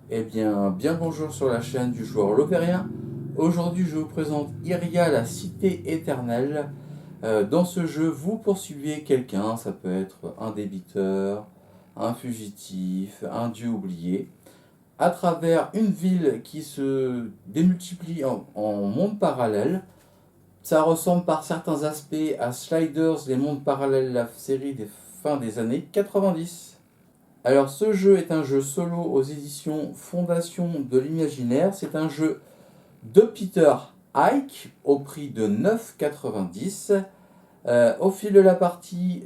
Eh bien, bien bonjour sur la chaîne du joueur Lopérien. Aujourd'hui, je vous présente Iria, la cité éternelle. Dans ce jeu, vous poursuivez quelqu'un, ça peut être un débiteur, un fugitif, un dieu oublié, à travers une ville qui se démultiplie en mondes parallèles. Ça ressemble par certains aspects à Sliders, les mondes parallèles, la série des fins des années 90. Alors ce jeu est un jeu solo aux éditions Fondation de l'Imaginaire. C'est un jeu de Peter Ike au prix de 9,90. Au fil de la partie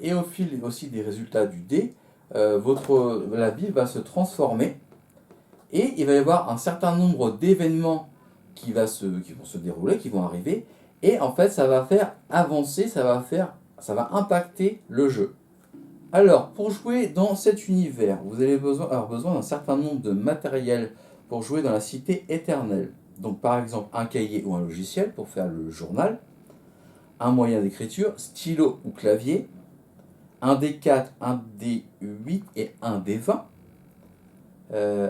et au fil aussi des résultats du dé, la ville va se transformer et il va y avoir un certain nombre d'événements qui vont se dérouler, qui vont arriver, et en fait ça va faire avancer, ça va impacter le jeu. Alors, pour jouer dans cet univers, vous allez avoir besoin d'un certain nombre de matériel pour jouer dans la cité éternelle. Donc, par exemple, un cahier ou un logiciel pour faire le journal, un moyen d'écriture, stylo ou clavier, un D4, un D8 et un D20,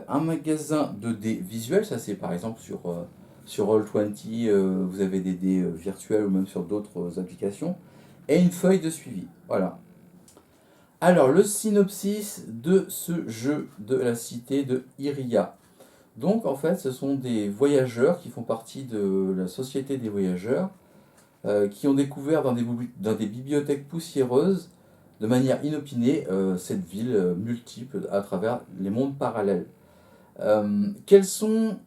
un magasin de dés visuels, ça c'est par exemple sur Roll20, vous avez des dés virtuels ou même sur d'autres applications, et une feuille de suivi. Voilà. Alors, le synopsis de ce jeu de la cité de Iria. Donc, en fait, ce sont des voyageurs qui font partie de la société des voyageurs, qui ont découvert dans des bibliothèques poussiéreuses, de manière inopinée, cette ville multiple à travers les mondes parallèles. Quels sont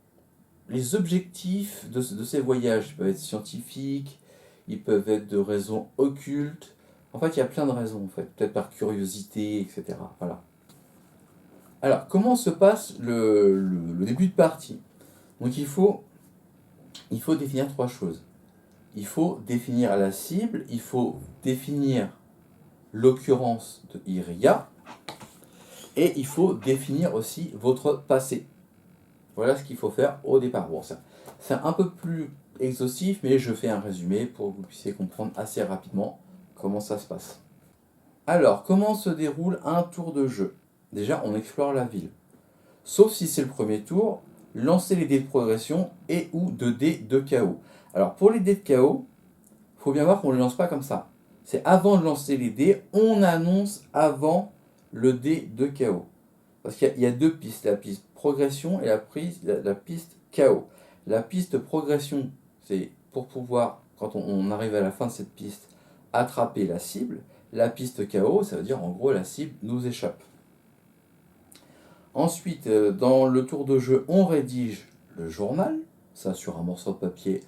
les objectifs de ces voyages? Ils peuvent être scientifiques, ils peuvent être de raisons occultes. En fait, il y a plein de raisons, en fait. Peut-être par curiosité, etc. Voilà. Alors, comment se passe le début de partie? Donc, il faut définir trois choses. Il faut définir la cible, il faut définir l'occurrence de Iria, et il faut définir aussi votre passé. Voilà ce qu'il faut faire au départ. Bon, ça, c'est un peu plus exhaustif, mais je fais un résumé pour que vous puissiez comprendre assez rapidement comment ça se passe. Alors, comment se déroule un tour de jeu? Déjà, on explore la ville. Sauf si c'est le premier tour, lancez les dés de progression et ou de dés de chaos. Alors, pour les dés de chaos, il faut bien voir qu'on ne les lance pas comme ça. C'est avant de lancer les dés, on annonce avant le dé de chaos. Parce qu'il y a deux pistes, la piste progression et la piste chaos. La piste progression, c'est pour pouvoir, quand on arrive à la fin de cette piste, attraper la cible. La piste chaos, ça veut dire en gros la cible nous échappe. Ensuite, dans le tour de jeu, on rédige le journal, ça sur un morceau de papier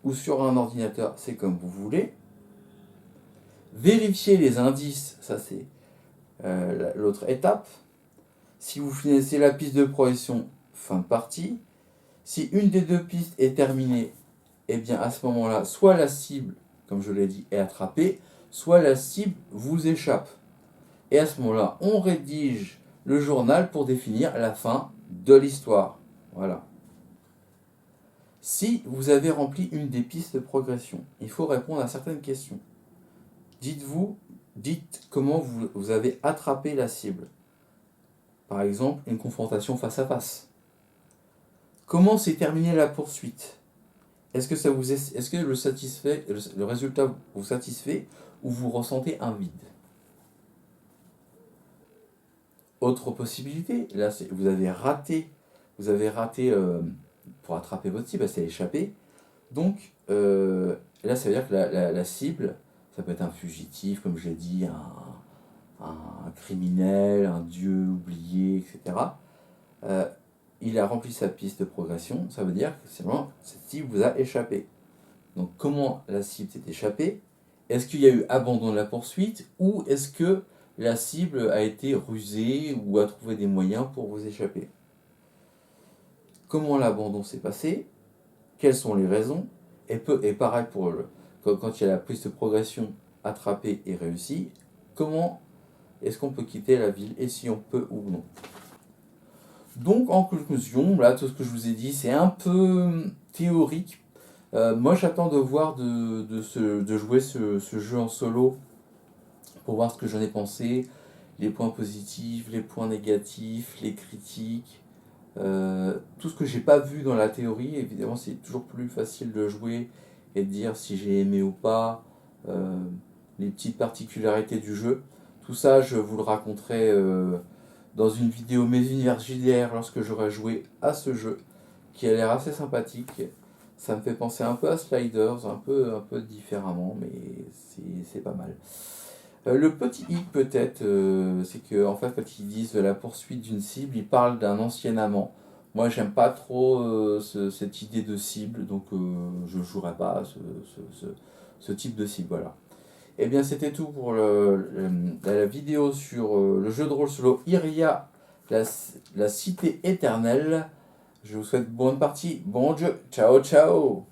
ou sur un ordinateur, c'est comme vous voulez. Vérifier les indices, ça c'est l'autre étape. Si vous finissez la piste de progression, fin de partie. Si une des deux pistes est terminée, et bien à ce moment-là, soit la cible, comme je l'ai dit, est attrapée, soit la cible vous échappe. Et à ce moment-là, on rédige le journal pour définir la fin de l'histoire. Voilà. Si vous avez rempli une des pistes de progression, il faut répondre à certaines questions. Dites comment vous avez attrapé la cible. Par exemple, une confrontation face à face. Comment s'est terminée la poursuite? Est-ce que le résultat vous satisfait ou vous ressentez un vide? Autre possibilité, là vous avez raté pour attraper votre cible, c'est échappé. Donc là ça veut dire que la cible, ça peut être un fugitif, comme je l'ai dit, un criminel, un dieu oublié, etc. Euh, il a rempli sa piste de progression, ça veut dire que c'est vraiment cette cible vous a échappé. Donc comment la cible s'est échappée? Est-ce qu'il y a eu abandon de la poursuite ou est-ce que la cible a été rusée ou a trouvé des moyens pour vous échapper? Comment l'abandon s'est passé? Quelles sont les raisons? Et pareil quand il y a la prise de progression attrapée et réussie, comment est-ce qu'on peut quitter la ville et si on peut ou non? Donc en conclusion, là tout ce que je vous ai dit c'est un peu théorique. Moi j'attends de voir de jouer ce jeu en solo pour voir ce que j'en ai pensé, les points positifs, les points négatifs, les critiques. tout ce que j'ai pas vu dans la théorie. Évidemment, c'est toujours plus facile de jouer et de dire si j'ai aimé ou pas, les petites particularités du jeu. Tout ça, je vous le raconterai dans une vidéo Mes univers JDR lorsque j'aurai joué à ce jeu, qui a l'air assez sympathique. Ça me fait penser un peu à Sliders, un peu différemment, mais c'est pas mal. Le petit hic peut-être, c'est que en fait quand ils disent la poursuite d'une cible, ils parlent d'un ancien amant. Moi j'aime pas trop cette idée de cible, donc je jouerai pas à ce type de cible. Voilà. Et bien c'était tout pour la vidéo sur le jeu de rôle solo Iria, la cité éternelle. Je vous souhaite bonne partie, bon jeu, ciao ciao.